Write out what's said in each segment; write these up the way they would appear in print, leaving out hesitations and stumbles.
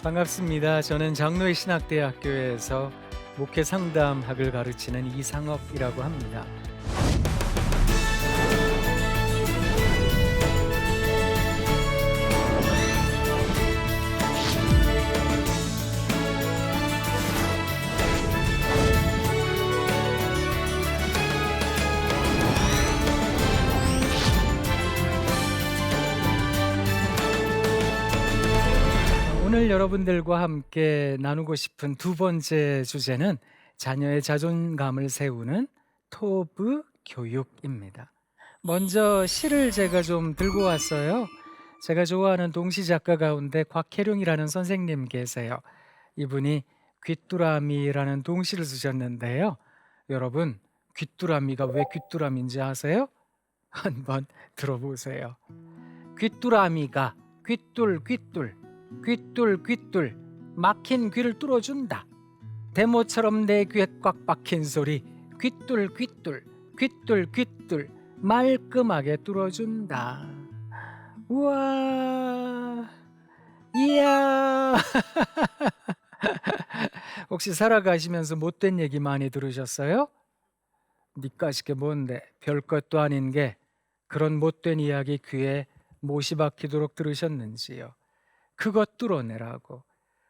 반갑습니다. 저는 장로의 신학대학교에서 목회 상담학을 가르치는 이상업이라고 합니다. 오늘 여러분들과 함께 나누고 싶은 두 번째 주제는 자녀의 자존감을 세우는 토브 교육입니다. 먼저 시를 제가 좀 들고 왔어요. 제가 좋아하는 동시 작가 가운데 곽혜룡이라는 선생님 계세요. 이분이 귀뚜라미라는 동시를 쓰셨는데요. 여러분, 귀뚜라미가 왜 귀뚜라미인지 아세요? 한번 들어보세요. 귀뚜라미가 귀뚤 막힌 귀를 뚫어준다. 대모처럼 내 귀에 꽉 박힌 소리 귀뚤 말끔하게 뚫어준다. 우와, 이야. 혹시 살아가시면서 못된 얘기 많이 들으셨어요? 니까짓 게 뭔데, 별것도 아닌 게 그런 못된 이야기 귀에 못이 박히도록 들으셨는지요? 그것 뚫어내라고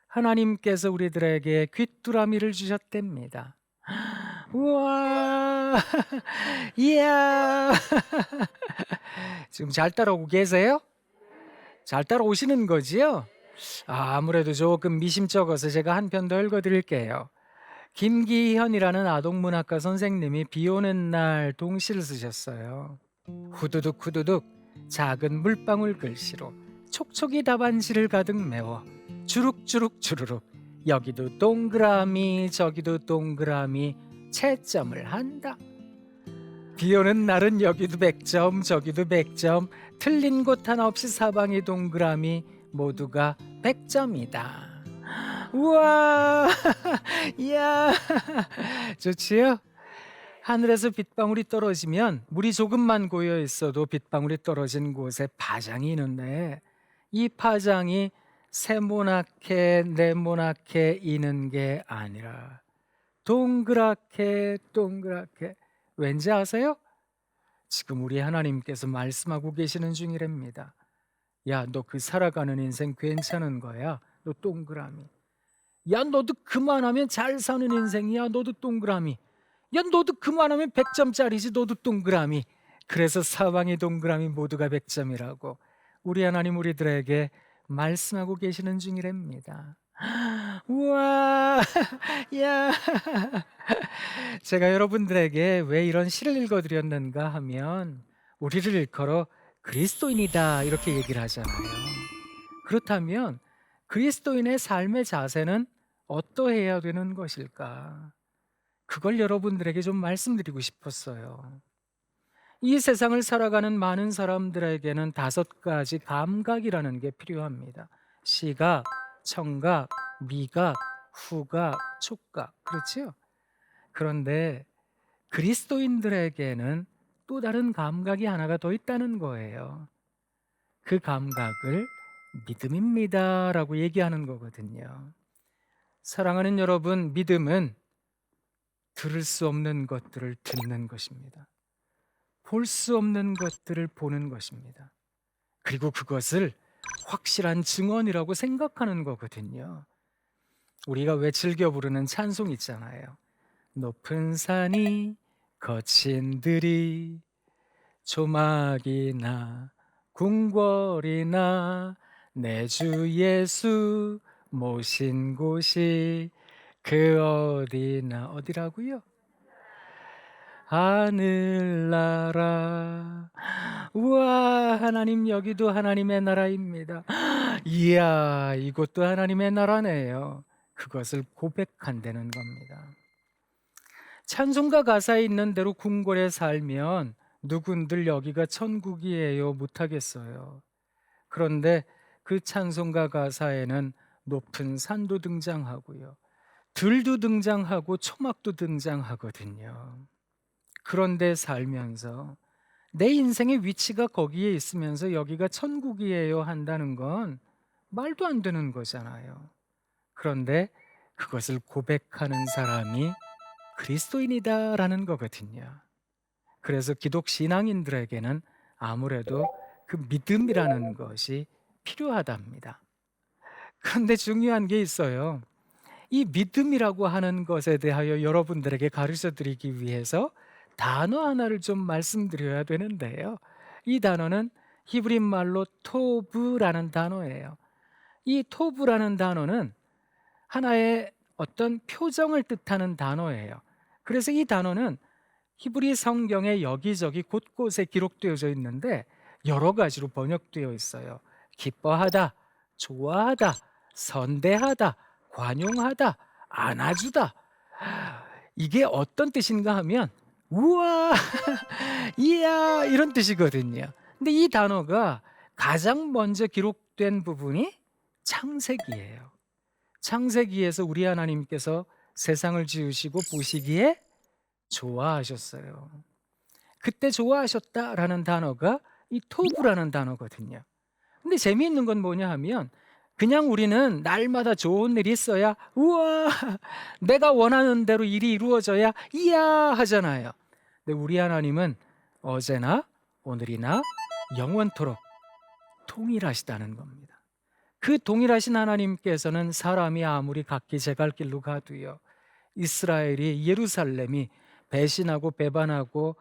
하나님께서 우리들에게 귀뚜라미를 주셨답니다. 우와, 이야. 지금 잘 따라오고 계세요? 잘 따라오시는 거지요? 아무래도 조금 미심쩍어서 제가 한 편 더 읽어드릴게요. 김기현이라는 아동문학가 선생님이 비 오는 날 동시를 쓰셨어요. 후두둑 작은 물방울 글씨로 촉촉이 답안지를 가득 메워 주룩주룩 주르륵 여기도 동그라미 저기도 동그라미 채점을 한다. 비 오는 날은 여기도 100점 저기도 100점 틀린 곳 하나 없이 사방이 동그라미 모두가 100점이다. 우와, 이야, 좋지요? 하늘에서 빗방울이 떨어지면 물이 조금만 고여 있어도 빗방울이 떨어진 곳에 파장이 있는데 이 파장이 세모나게 네모나게 이는 게 아니라 동그랗게 왠지 아세요? 지금 우리 하나님께서 말씀하고 계시는 중이랍니다. 야, 너 그 살아가는 인생 괜찮은 거야. 너 동그라미. 야, 너도 그만하면 잘 사는 인생이야. 너도 동그라미. 야, 너도 그만하면 100점짜리지. 너도 동그라미. 그래서 사방이 동그라미 모두가 100점이라고 우리 하나님 우리들에게 말씀하고 계시는 중이랍니다. 우와, 야. 제가 여러분들에게 왜 이런 시를 읽어드렸는가 하면 우리를 일컬어 그리스도인이다 이렇게 얘기를 하잖아요. 그렇다면 그리스도인의 삶의 자세는 어떠해야 되는 것일까? 그걸 여러분들에게 좀 말씀드리고 싶었어요. 이 세상을 살아가는 많은 사람들에게는 5가지 감각이라는 게 필요합니다. 시각, 청각, 미각, 후각, 촉각. 그렇지요? 그런데 그리스도인들에게는 또 다른 감각이 하나가 더 있다는 거예요. 그 감각을 믿음입니다 라고 얘기하는 거거든요. 사랑하는 여러분, 믿음은 들을 수 없는 것들을 듣는 것입니다. 볼 수 없는 것들을 보는 것입니다. 그리고 그것을 확실한 증언이라고 생각하는 거거든요. 우리가 왜 즐겨 부르는 찬송 있잖아요. 높은 산이 거친 들이 조막이나 궁궐이나 내 주 예수 모신 곳이 그 어디나 어디라고요? 하늘나라. 우와, 하나님 여기도 하나님의 나라입니다. 이야, 이것도 하나님의 나라네요. 그것을 고백한다는 겁니다. 찬송가 가사에 있는 대로 궁궐에 살면 누군들 여기가 천국이에요 못하겠어요. 그런데 그 찬송가 가사에는 높은 산도 등장하고요, 들도 등장하고 초막도 등장하거든요. 그런데 살면서 내 인생의 위치가 거기에 있으면서 여기가 천국이에요 한다는 건 말도 안 되는 거잖아요. 그런데 그것을 고백하는 사람이 그리스도인이다라는 거거든요. 그래서 기독 신앙인들에게는 아무래도 그 믿음이라는 것이 필요하답니다. 그런데 중요한 게 있어요. 이 믿음이라고 하는 것에 대하여 여러분들에게 가르쳐 드리기 위해서 단어 하나를 좀 말씀드려야 되는데요. 이 단어는 히브리 말로 토브라는 단어예요. 이 토브라는 단어는 하나의 어떤 표정을 뜻하는 단어예요. 그래서 이 단어는 히브리 성경에 여기저기 곳곳에 기록되어져 있는데 여러 가지로 번역되어 있어요. 기뻐하다, 좋아하다, 선대하다, 관용하다, 안아주다. 이게 어떤 뜻인가 하면 우와, 이야 이런 뜻이거든요. 근데 이 단어가 가장 먼저 기록된 부분이 창세기예요. 창세기에서 우리 하나님께서 세상을 지으시고 보시기에 좋아하셨어요. 그때 좋아하셨다라는 단어가 이 토브라는 단어거든요. 근데 재미있는 건 뭐냐 하면 그냥 우리는 날마다 좋은 일이 있어야 우와 내가 원하는 대로 일이 이루어져야 이야 하잖아요. 근데 우리 하나님은 어제나 오늘이나 영원토록 동일하시다는 겁니다. 그 동일하신 하나님께서는 사람이 아무리 각기 제갈 길로 가도요, 이스라엘이 예루살렘이 배신하고 배반하고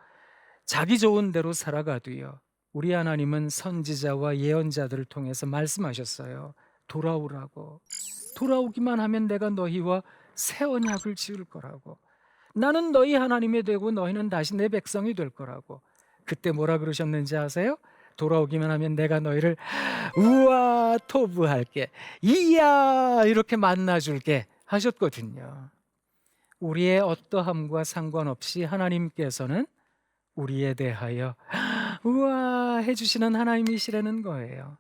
자기 좋은 대로 살아가도요, 우리 하나님은 선지자와 예언자들을 통해서 말씀하셨어요. 돌아오라고. 돌아오기만 하면 내가 너희와 새 언약을 지을 거라고. 나는 너희 하나님이 되고 너희는 다시 내 백성이 될 거라고. 그때 뭐라 그러셨는지 아세요? 돌아오기만 하면 내가 너희를 우와 토부할게, 이야 이렇게 만나줄게 하셨거든요. 우리의 어떠함과 상관없이 하나님께서는 우리에 대하여 우와 해주시는 하나님이시라는 거예요.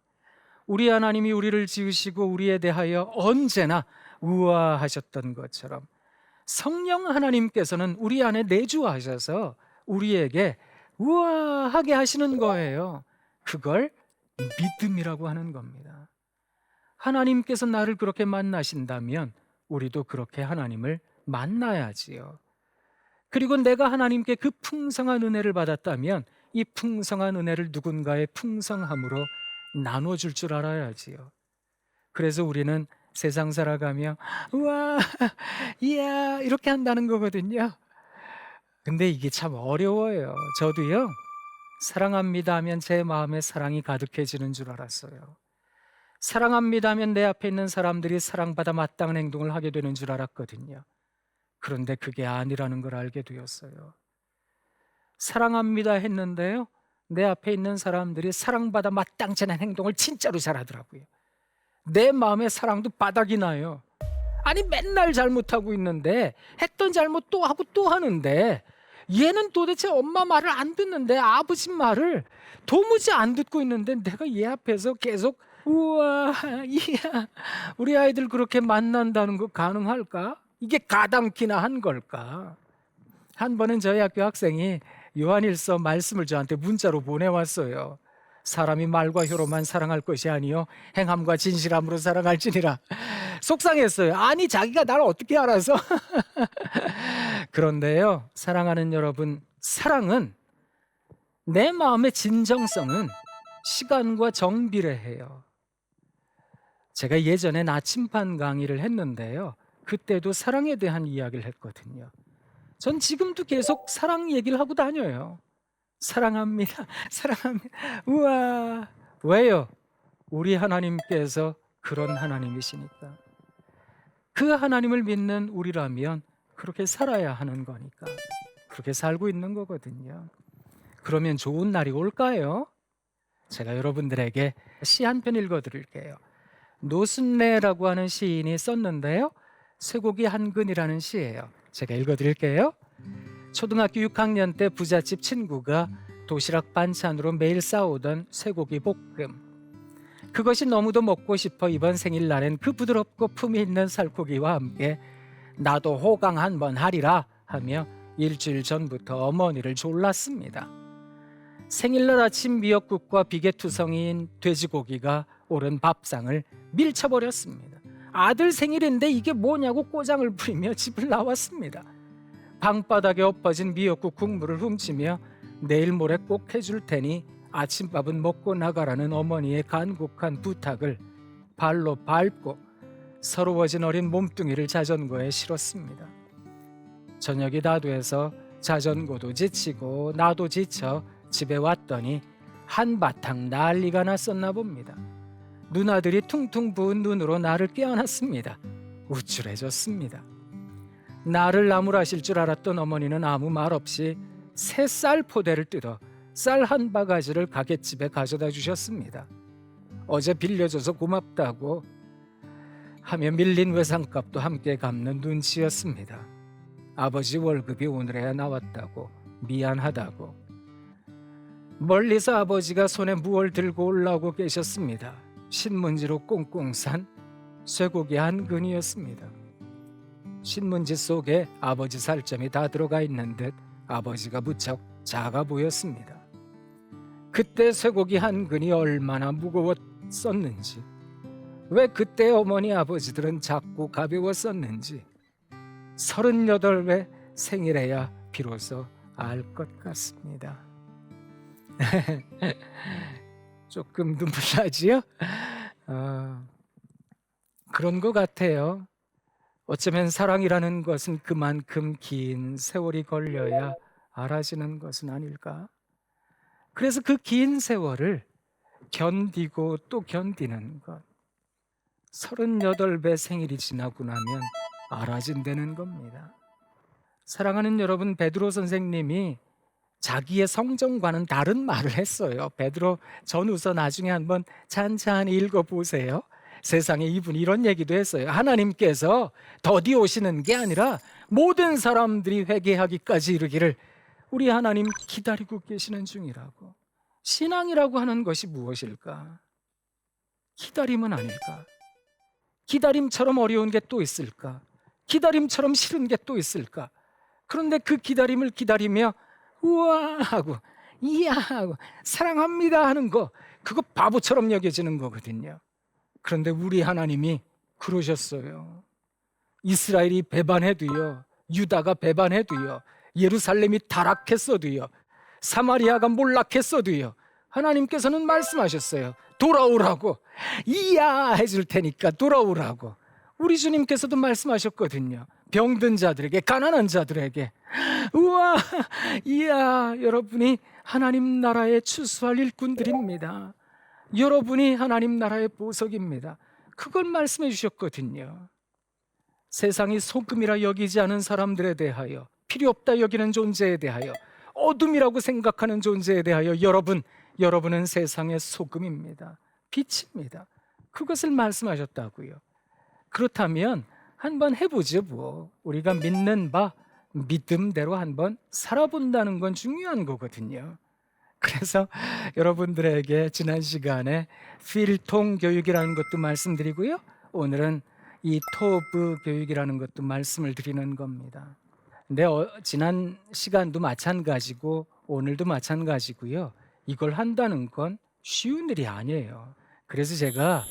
우리 하나님이 우리를 지으시고 우리에 대하여 언제나 우와 하셨던 것처럼 성령 하나님께서는 우리 안에 내주하셔서 우리에게 우아하게 하시는 거예요. 그걸 믿음이라고 하는 겁니다. 하나님께서 나를 그렇게 만나신다면 우리도 그렇게 하나님을 만나야지요. 그리고 내가 하나님께 그 풍성한 은혜를 받았다면 이 풍성한 은혜를 누군가의 풍성함으로 나눠줄 줄 알아야지요. 그래서 우리는 세상 살아가며 우와 이야 이렇게 한다는 거거든요. 근데 이게 참 어려워요. 저도요, 사랑합니다 하면 제 마음에 사랑이 가득해지는 줄 알았어요. 사랑합니다 하면 내 앞에 있는 사람들이 사랑받아 마땅한 행동을 하게 되는 줄 알았거든요. 그런데 그게 아니라는 걸 알게 되었어요. 사랑합니다 했는데요, 내 앞에 있는 사람들이 사랑받아 마땅치 않은 행동을 진짜로 잘하더라고요. 내 마음의 사랑도 바닥이 나요. 아니 맨날 잘못하고 있는데 했던 잘못 또 하고 또 하는데 얘는 도대체 엄마 말을 안 듣는데 아버지 말을 도무지 안 듣고 있는데 내가 얘 앞에서 계속 우와 이야 우리 아이들 그렇게 만난다는 거 가능할까? 이게 가당키나 한 걸까? 한 번은 저희 학교 학생이 요한일서 말씀을 저한테 문자로 보내왔어요. 사람이 말과 혀로만 사랑할 것이 아니요 행함과 진실함으로 사랑할지니라. 속상했어요. 아니 자기가 나를 어떻게 알아서. 그런데요, 사랑하는 여러분, 사랑은 내 마음의 진정성은 시간과 정비례해요. 제가 예전에 나침반 강의를 했는데요, 그때도 사랑에 대한 이야기를 했거든요. 전 지금도 계속 사랑 얘기를 하고 다녀요. 사랑합니다. 사랑합니다. 우와. 왜요? 우리 하나님께서 그런 하나님이시니까. 그 하나님을 믿는 우리라면 그렇게 살아야 하는 거니까. 그렇게 살고 있는 거거든요. 그러면 좋은 날이 올까요? 제가 여러분들에게 시 한 편 읽어드릴게요. 노순례라고 하는 시인이 썼는데요, 쇠고기 한 근이라는 시예요. 제가 읽어드릴게요. 초등학교 6학년 때 부잣집 친구가 도시락 반찬으로 매일 싸오던 쇠고기 볶음. 그것이 너무도 먹고 싶어 이번 생일날엔 그 부드럽고 품이 있는 살코기와 함께 나도 호강 한번 하리라 하며 일주일 전부터 어머니를 졸랐습니다. 생일날 아침 미역국과 비계투성이인 돼지고기가 오른 밥상을 밀쳐버렸습니다. 아들 생일인데 이게 뭐냐고 꼬장을 부리며 집을 나왔습니다. 방바닥에 엎어진 미역국 국물을 훔치며 내일 모레 꼭 해줄 테니 아침밥은 먹고 나가라는 어머니의 간곡한 부탁을 발로 밟고 서러워진 어린 몸뚱이를 자전거에 실었습니다. 저녁이 다 돼서 자전거도 지치고 나도 지쳐 집에 왔더니 한바탕 난리가 났었나 봅니다. 누나들이 퉁퉁 부은 눈으로 나를 껴안았습니다. 우쭐해졌습니다. 나를 나무라실 줄 알았던 어머니는 아무 말 없이 새 쌀 포대를 뜯어 쌀 한 바가지를 가게집에 가져다 주셨습니다. 어제 빌려줘서 고맙다고 하며 밀린 외상값도 함께 갚는 눈치였습니다. 아버지 월급이 오늘에야 나왔다고 미안하다고. 멀리서 아버지가 손에 무얼 들고 올라오고 계셨습니다. 신문지로 꽁꽁 산 쇠고기 한 근이었습니다. 신문지 속에 아버지 살점이 다 들어가 있는 듯 아버지가 무척 작아 보였습니다. 그때 쇠고기 한 근이 얼마나 무거웠었는지, 왜 그때 어머니 아버지들은 작고 가벼웠었는지 38회 생일에야 비로소 알 것 같습니다. 조금 눈물 나지요? 그런 것 같아요. 어쩌면 사랑이라는 것은 그만큼 긴 세월이 걸려야 알아지는 것은 아닐까? 그래서 그 긴 세월을 견디고 또 견디는 것, 38배 생일이 지나고 나면 알아진다는 겁니다. 사랑하는 여러분, 베드로 선생님이 자기의 성정과는 다른 말을 했어요. 베드로 전후서 나중에 한번 찬찬히 읽어보세요. 세상에 이분이 이런 얘기도 했어요. 하나님께서 더디 오시는 게 아니라 모든 사람들이 회개하기까지 이르기를 우리 하나님 기다리고 계시는 중이라고. 신앙이라고 하는 것이 무엇일까? 기다림은 아닐까? 기다림처럼 어려운 게 또 있을까? 기다림처럼 싫은 게 또 있을까? 그런데 그 기다림을 기다리며 우와 하고 이야 하고 사랑합니다 하는 거, 그거 바보처럼 여겨지는 거거든요. 그런데 우리 하나님이 그러셨어요. 이스라엘이 배반해도요, 유다가 배반해도요, 예루살렘이 타락했어도요, 사마리아가 몰락했어도요, 하나님께서는 말씀하셨어요. 돌아오라고. 이야 해줄 테니까 돌아오라고. 우리 주님께서도 말씀하셨거든요. 병든 자들에게, 가난한 자들에게. 우와, 이야, 여러분이 하나님 나라에 추수할 일꾼들입니다. 여러분이 하나님 나라의 보석입니다. 그걸 말씀해 주셨거든요. 세상이 소금이라 여기지 않은 사람들에 대하여, 필요 없다 여기는 존재에 대하여, 어둠이라고 생각하는 존재에 대하여 여러분은 세상의 소금입니다. 빛입니다. 그것을 말씀하셨다고요. 그렇다면 한번 해보죠. 뭐 우리가 믿는 바 믿음대로 한번 살아본다는 건 중요한 거거든요. 그래서 여러분들에게 지난 시간에 필통 교육이라는 것도 말씀드리고요, 오늘은 이 토브 교육이라는 것도 말씀을 드리는 겁니다. 근데 지난 시간도 마찬가지고 오늘도 마찬가지고요, 이걸 한다는 건 쉬운 일이 아니에요. 그래서 제가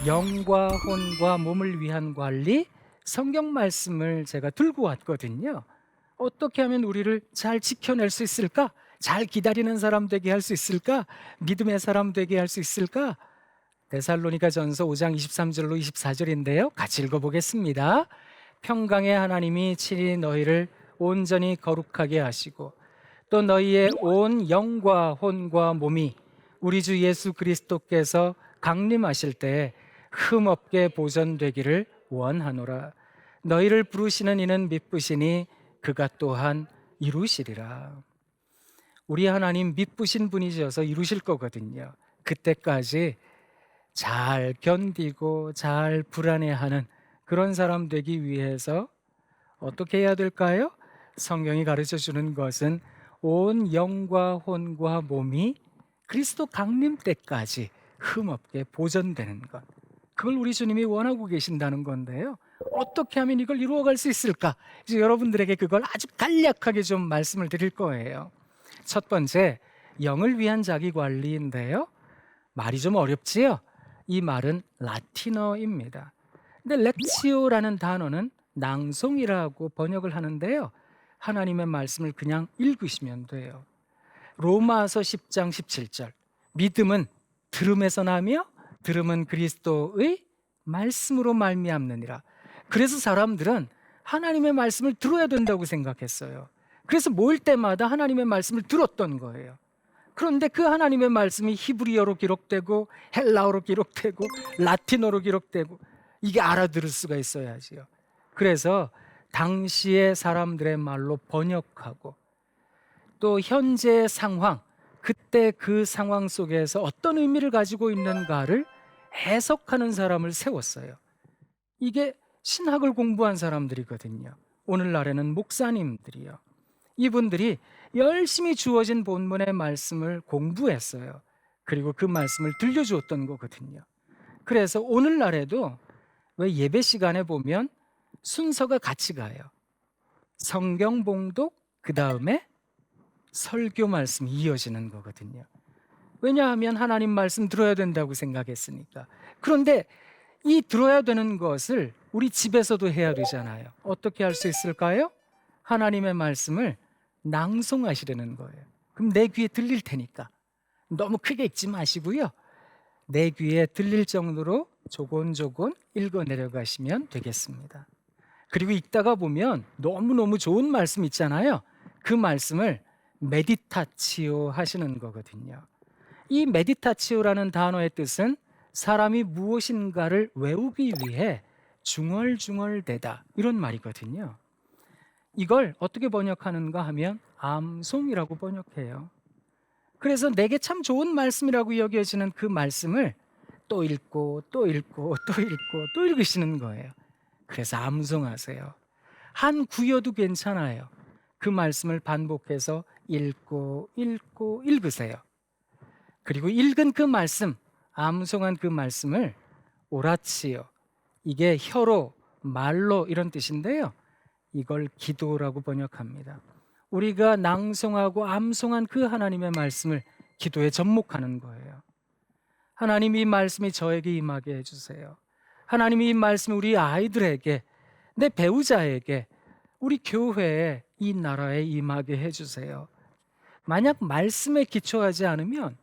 영과 혼과 몸을 위한 관리, 성경 말씀을 제가 들고 왔거든요. 어떻게 하면 우리를 잘 지켜낼 수 있을까? 잘 기다리는 사람 되게 할 수 있을까? 믿음의 사람 되게 할 수 있을까? 데살로니가전서 5장 23절로 24절인데요. 같이 읽어보겠습니다. 평강의 하나님이 친히 너희를 온전히 거룩하게 하시고 또 너희의 온 영과 혼과 몸이 우리 주 예수 그리스도께서 강림하실 때에 흠없게 보존되기를 원하노라. 너희를 부르시는 이는 미쁘시니 그가 또한 이루시리라. 우리 하나님 미쁘신 분이셔서 이루실 거거든요. 그때까지 잘 견디고 잘 불안해하는 그런 사람 되기 위해서 어떻게 해야 될까요? 성경이 가르쳐 주는 것은 온 영과 혼과 몸이 그리스도 강림 때까지 흠없게 보존되는 것, 그걸 우리 주님이 원하고 계신다는 건데요. 어떻게 하면 이걸 이루어갈 수 있을까? 이제 여러분들에게 그걸 아주 간략하게 좀 말씀을 드릴 거예요. 첫 번째, 영을 위한 자기관리인데요. 말이 좀 어렵지요? 이 말은 라틴어입니다. 근데 렉치오라는 단어는 낭송이라고 번역을 하는데요. 하나님의 말씀을 그냥 읽으시면 돼요. 로마서 10장 17절. 믿음은 들음에서 나며 들음은 그리스도의 말씀으로 말미암느니라. 그래서 사람들은 하나님의 말씀을 들어야 된다고 생각했어요. 그래서 모일 때마다 하나님의 말씀을 들었던 거예요. 그런데 그 하나님의 말씀이 히브리어로 기록되고 헬라어로 기록되고 라틴어로 기록되고 이게 알아들을 수가 있어야지요. 그래서 당시의 사람들의 말로 번역하고 또 현재의 상황, 그때 그 상황 속에서 어떤 의미를 가지고 있는가를 해석하는 사람을 세웠어요. 이게 신학을 공부한 사람들이거든요. 오늘날에는 목사님들이요. 이분들이 열심히 주어진 본문의 말씀을 공부했어요. 그리고 그 말씀을 들려주었던 거거든요. 그래서 오늘날에도 왜 예배 시간에 보면 순서가 같이 가요. 성경 봉독, 그 다음에 설교 말씀이 이어지는 거거든요. 왜냐하면 하나님 말씀 들어야 된다고 생각했으니까. 그런데 이 들어야 되는 것을 우리 집에서도 해야 되잖아요. 어떻게 할 수 있을까요? 하나님의 말씀을 낭송하시려는 거예요. 그럼 내 귀에 들릴 테니까 너무 크게 읽지 마시고요. 내 귀에 들릴 정도로 조곤조곤 읽어 내려가시면 되겠습니다. 그리고 읽다가 보면 너무너무 좋은 말씀 있잖아요. 그 말씀을 메디타치오 하시는 거거든요. 이 메디타치오라는 단어의 뜻은 사람이 무엇인가를 외우기 위해 중얼중얼대다, 이런 말이거든요. 이걸 어떻게 번역하는가 하면 암송이라고 번역해요. 그래서 내게 참 좋은 말씀이라고 여겨지는 그 말씀을 또 읽고 또 읽고 또 읽고 또 읽으시는 거예요. 그래서 암송하세요. 한 구여도 괜찮아요. 그 말씀을 반복해서 읽고 읽고 읽으세요. 그리고 읽은 그 말씀, 암송한 그 말씀을 오라치오, 이게 혀로, 말로 이런 뜻인데요. 이걸 기도라고 번역합니다. 우리가 낭송하고 암송한 그 하나님의 말씀을 기도에 접목하는 거예요. 하나님, 이 말씀이 저에게 임하게 해주세요. 하나님, 이 말씀이 우리 아이들에게, 내 배우자에게, 우리 교회에, 이 나라에 임하게 해주세요. 만약 말씀에 기초하지 않으면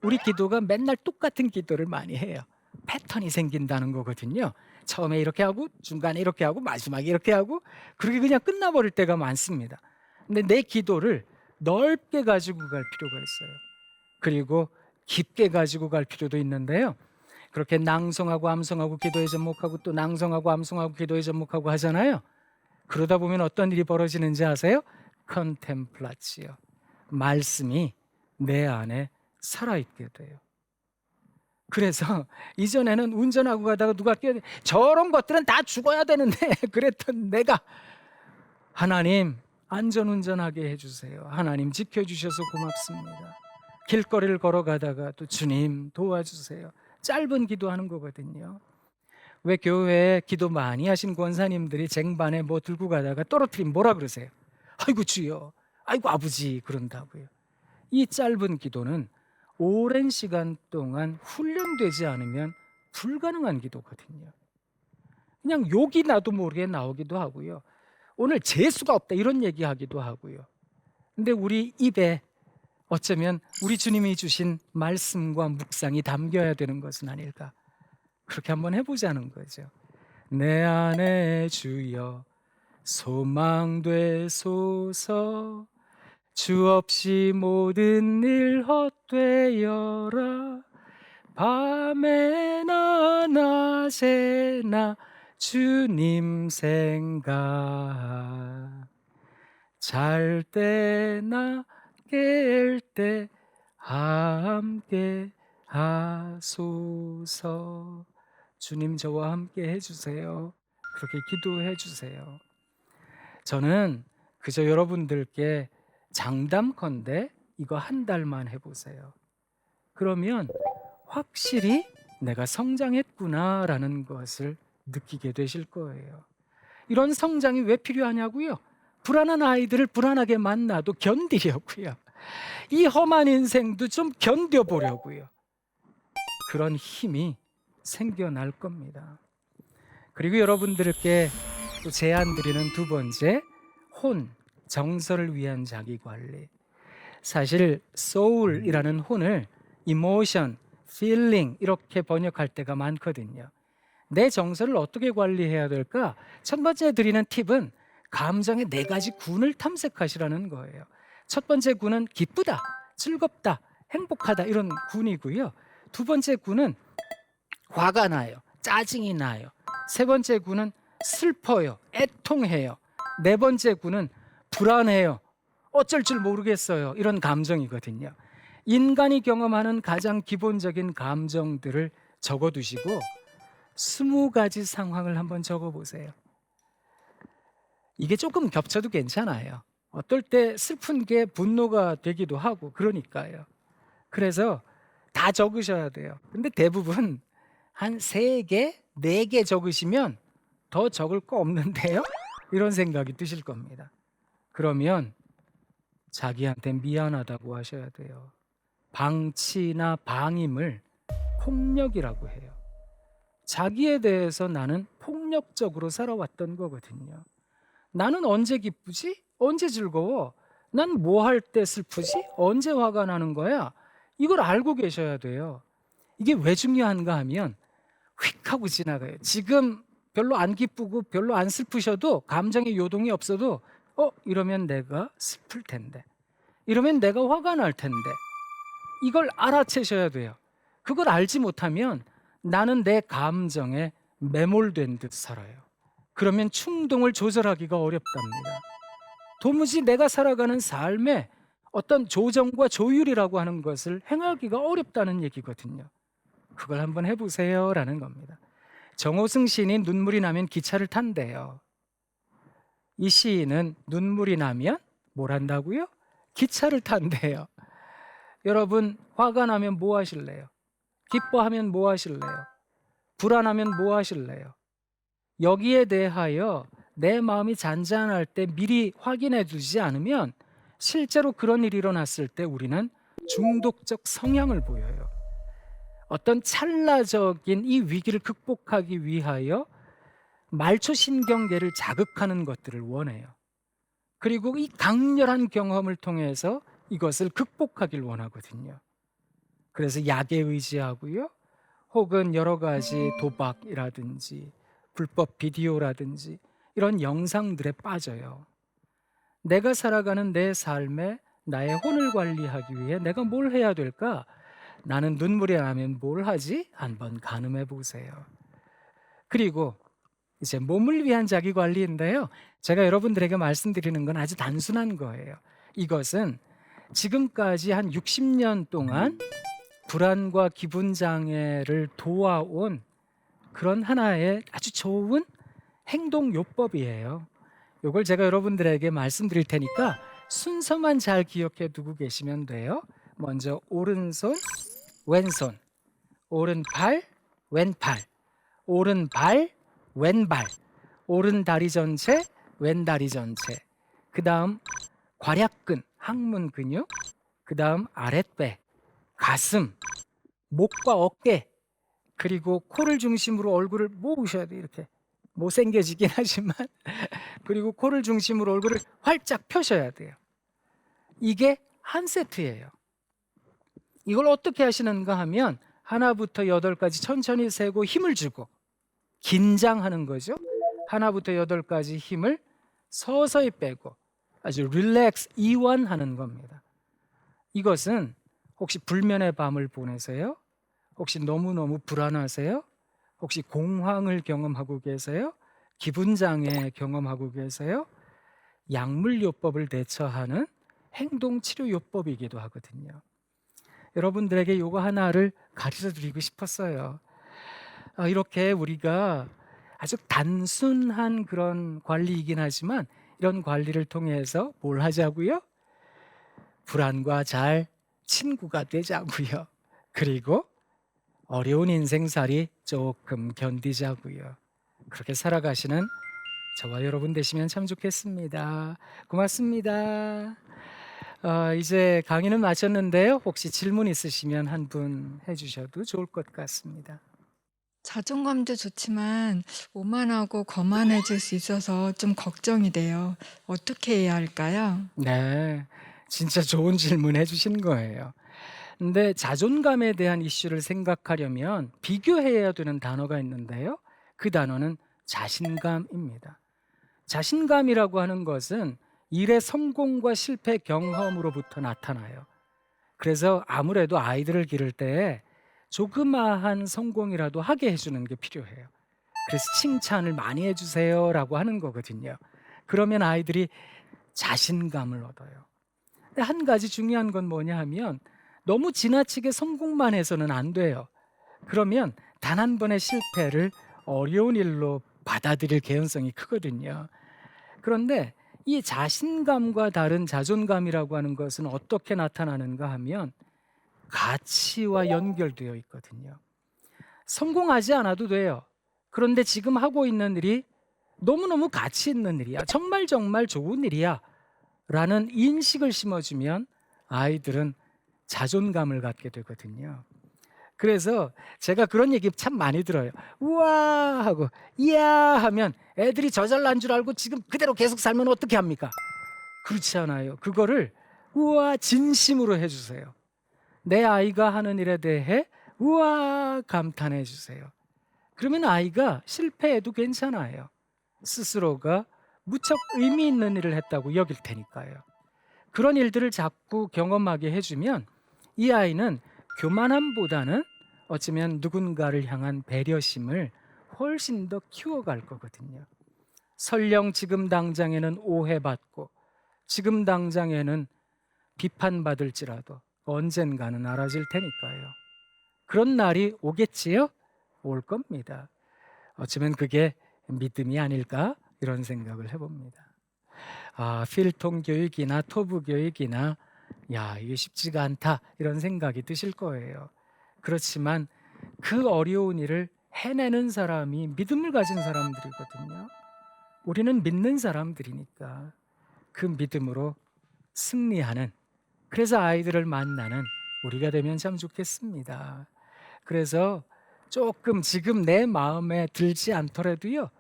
우리 기도가 맨날 똑같은 기도를 많이 해요. 패턴이 생긴다는 거거든요. 처음에 이렇게 하고 중간에 이렇게 하고 마지막에 이렇게 하고 그렇게 그냥 끝나버릴 때가 많습니다. 근데 내 기도를 넓게 가지고 갈 필요가 있어요. 그리고 깊게 가지고 갈 필요도 있는데요. 그렇게 낭송하고 암송하고 기도에 접목하고 또 낭송하고 암송하고 기도에 접목하고 하잖아요. 그러다 보면 어떤 일이 벌어지는지 아세요? 컨템플라치오, 말씀이 내 안에 살아있게 돼요. 그래서 이전에는 운전하고 가다가 누가 저런 것들은 다 죽어야 되는데 그랬던 내가, 하나님 안전운전하게 해주세요. 하나님 지켜주셔서 고맙습니다. 길거리를 걸어가다가 또 주님 도와주세요. 짧은 기도하는 거거든요. 왜 교회에 기도 많이 하신 권사님들이 쟁반에 뭐 들고 가다가 떨어뜨리면 뭐라 그러세요? 아이고 주여, 아이고 아버지, 그런다고요. 이 짧은 기도는 오랜 시간 동안 훈련되지 않으면 불가능한 기도거든요. 그냥 욕이 나도 모르게 나오기도 하고요. 오늘 재수가 없다 이런 얘기하기도 하고요. 근데 우리 입에 어쩌면 우리 주님이 주신 말씀과 묵상이 담겨야 되는 것은 아닐까. 그렇게 한번 해보자는 거죠. 내 안에 주여 소망되소서, 주 없이 모든 일 헛되어라. 밤에나 낮에나 주님 생각, 잘 때나 깰 때 함께 하소서. 주님 저와 함께 해주세요. 그렇게 기도해 주세요. 저는 그저 여러분들께 장담컨대 이거 한 달만 해보세요. 그러면 확실히 내가 성장했구나라는 것을 느끼게 되실 거예요. 이런 성장이 왜 필요하냐고요? 불안한 아이들을 불안하게 만나도 견디려고요. 이 험한 인생도 좀 견뎌보려고요. 그런 힘이 생겨날 겁니다. 그리고 여러분들께 또 제안 드리는 두 번째, 혼, 정서를 위한 자기 관리. 사실 soul이라는 혼을 emotion, feeling 이렇게 번역할 때가 많거든요. 내 정서를 어떻게 관리해야 될까? 첫 번째 드리는 팁은 감정의 네 가지 군을 탐색하시라는 거예요. 첫 번째 군은 기쁘다, 즐겁다, 행복하다 이런 군이고요. 두 번째 군은 화가 나요, 짜증이 나요. 세 번째 군은 슬퍼요, 애통해요. 네 번째 군은 불안해요, 어쩔 줄 모르겠어요. 이런 감정이거든요. 인간이 경험하는 가장 기본적인 감정들을 적어두시고 20가지 상황을 한번 적어보세요. 이게 조금 겹쳐도 괜찮아요. 어떨 때 슬픈 게 분노가 되기도 하고 그러니까요. 그래서 다 적으셔야 돼요. 근데 대부분 한 3개, 4개 적으시면 더 적을 거 없는데요? 이런 생각이 드실 겁니다. 그러면 자기한테 미안하다고 하셔야 돼요. 방치나 방임을 폭력이라고 해요. 자기에 대해서 나는 폭력적으로 살아왔던 거거든요. 나는 언제 기쁘지? 언제 즐거워? 난 뭐 할 때 슬프지? 언제 화가 나는 거야? 이걸 알고 계셔야 돼요. 이게 왜 중요한가 하면 휙 하고 지나가요. 지금 별로 안 기쁘고 별로 안 슬프셔도 감정의 요동이 없어도 이러면 내가 슬플 텐데. 이러면 내가 화가 날 텐데. 이걸 알아채셔야 돼요. 그걸 알지 못하면 나는 내 감정에 매몰된 듯 살아요. 그러면 충동을 조절하기가 어렵답니다. 도무지 내가 살아가는 삶에 어떤 조정과 조율이라고 하는 것을 행하기가 어렵다는 얘기거든요. 그걸 한번 해보세요 라는 겁니다. 정호승 시인이 눈물이 나면 기차를 탄대요. 이 시인은 눈물이 나면 뭘 한다고요? 기차를 탄대요. 여러분, 화가 나면 뭐 하실래요? 기뻐하면 뭐 하실래요? 불안하면 뭐 하실래요? 여기에 대하여 내 마음이 잔잔할 때 미리 확인해 두지 않으면 실제로 그런 일이 일어났을 때 우리는 중독적 성향을 보여요. 어떤 찰나적인 이 위기를 극복하기 위하여 말초신경계를 자극하는 것들을 원해요. 그리고 이 강렬한 경험을 통해서 이것을 극복하길 원하거든요. 그래서 약에 의지하고요. 혹은 여러 가지 도박이라든지 불법 비디오라든지 이런 영상들에 빠져요. 내가 살아가는 내 삶에 나의 혼을 관리하기 위해 내가 뭘 해야 될까? 나는 눈물이 나면 뭘 하지? 한번 가늠해 보세요. 그리고 이제 몸을 위한 자기 관리인데요. 제가 여러분들에게 말씀드리는 건 아주 단순한 거예요. 이것은 지금까지 한 60년 동안 불안과 기분 장애를 도와온 그런 하나의 아주 좋은 행동 요법이에요. 이걸 제가 여러분들에게 말씀드릴 테니까 순서만 잘 기억해 두고 계시면 돼요. 먼저 오른손, 왼손, 오른팔, 왼팔, 오른발, 왼발, 오른다리 전체, 왼다리 전체. 그 다음 괄약근, 항문 근육, 그 다음 아랫배, 가슴, 목과 어깨, 그리고 코를 중심으로 얼굴을 모으셔야 돼요. 이렇게 못생겨지긴 하지만 그리고 코를 중심으로 얼굴을 활짝 펴셔야 돼요. 이게 한 세트예요. 이걸 어떻게 하시는가 하면 하나부터 8까지 천천히 세고 힘을 주고 긴장하는 거죠. 하나부터 8까지 힘을 서서히 빼고 아주 릴렉스, 이완하는 겁니다. 이것은 혹시 불면의 밤을 보내세요? 혹시 너무너무 불안하세요? 혹시 공황을 경험하고 계세요? 기분 장애 경험하고 계세요? 약물요법을 대처하는 행동치료요법이기도 하거든요. 여러분들에게 이거 하나를 가르쳐 드리고 싶었어요. 이렇게 우리가 아주 단순한 그런 관리이긴 하지만 이런 관리를 통해서 뭘 하자고요? 불안과 잘 친구가 되자고요. 그리고 어려운 인생살이 조금 견디자고요. 그렇게 살아가시는 저와 여러분 되시면 참 좋겠습니다. 고맙습니다. 이제 강의는 마쳤는데요. 혹시 질문 있으시면 한 분 해주셔도 좋을 것 같습니다. 자존감도 좋지만 오만하고 거만해질 수 있어서 좀 걱정이 돼요. 어떻게 해야 할까요? 네. 진짜 좋은 질문 해 주신 거예요. 근데 자존감에 대한 이슈를 생각하려면 비교해야 되는 단어가 있는데요. 그 단어는 자신감입니다. 자신감이라고 하는 것은 일의 성공과 실패 경험으로부터 나타나요. 그래서 아무래도 아이들을 기를 때 조그마한 성공이라도 하게 해주는 게 필요해요. 그래서 칭찬을 많이 해주세요라고 하는 거거든요. 그러면 아이들이 자신감을 얻어요. 근데 한 가지 중요한 건 뭐냐 하면 너무 지나치게 성공만 해서는 안 돼요. 그러면 단 한 번의 실패를 어려운 일로 받아들일 개연성이 크거든요. 그런데 이 자신감과 다른 자존감이라고 하는 것은 어떻게 나타나는가 하면 가치와 연결되어 있거든요. 성공하지 않아도 돼요. 그런데 지금 하고 있는 일이 너무너무 가치 있는 일이야. 정말 정말 좋은 일이야. 라는 인식을 심어주면 아이들은 자존감을 갖게 되거든요. 그래서 제가 그런 얘기 참 많이 들어요. 우와 하고 이야 하면 애들이 저 잘난 줄 알고 지금 그대로 계속 살면 어떻게 합니까? 그렇지 않아요. 그거를 우와 진심으로 해주세요. 내 아이가 하는 일에 대해 우와 감탄해 주세요. 그러면 아이가 실패해도 괜찮아요. 스스로가 무척 의미 있는 일을 했다고 여길 테니까요. 그런 일들을 자꾸 경험하게 해주면 이 아이는 교만함보다는 어쩌면 누군가를 향한 배려심을 훨씬 더 키워갈 거거든요. 설령 지금 당장에는 오해받고 지금 당장에는 비판받을지라도 언젠가는 알아질 테니까요. 그런 날이 오겠지요? 올 겁니다. 어쩌면 그게 믿음이 아닐까 이런 생각을 해봅니다. 필통 교육이나 토부 교육이나 이게 쉽지가 않다 이런 생각이 드실 거예요. 그렇지만 그 어려운 일을 해내는 사람이 믿음을 가진 사람들이거든요. 우리는 믿는 사람들이니까 그 믿음으로 승리하는, 그래서 아이들을 만나는 우리가 되면 참 좋겠습니다. 그래서 조금 지금 내 마음에 들지 않더라도요,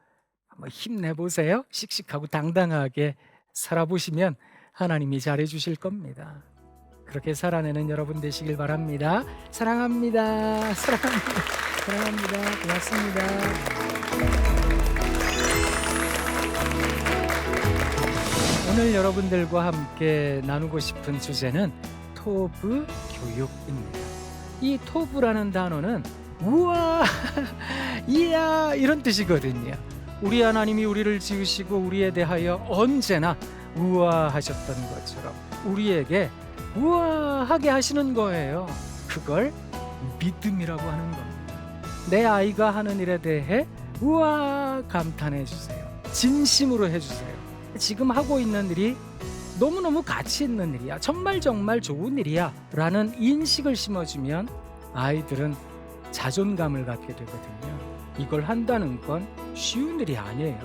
한번 힘내보세요. 씩씩하고 당당하게 살아보시면 하나님이 잘해주실 겁니다. 그렇게 살아내는 여러분 되시길 바랍니다. 사랑합니다. 사랑합니다. 사랑합니다. 고맙습니다. 오늘 여러분들과 함께 나누고 싶은 주제는 토부 교육입니다. 이 토부라는 단어는 우와, 이야 이런 뜻이거든요. 우리 하나님이 우리를 지으시고 우리에 대하여 언제나 우아하셨던 것처럼 우리에게 우아하게 하시는 거예요. 그걸 믿음이라고 하는 겁니다. 내 아이가 하는 일에 대해 우아 감탄해 주세요. 진심으로 해주세요. 지금 하고 있는 일이 너무너무 가치 있는 일이야. 정말 정말 좋은 일이야. 라는 인식을 심어주면 아이들은 자존감을 갖게 되거든요. 이걸 한다는 건 쉬운 일이 아니에요.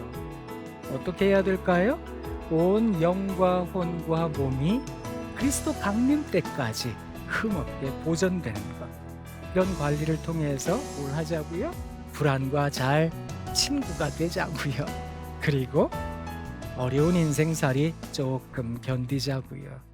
어떻게 해야 될까요? 온 영과 혼과 몸이 그리스도 강림 때까지 흠없게 보존되는 것. 이런 관리를 통해서 뭘 하자고요? 불안과 잘 친구가 되자고요. 그리고 어려운 인생살이 조금 견디자고요.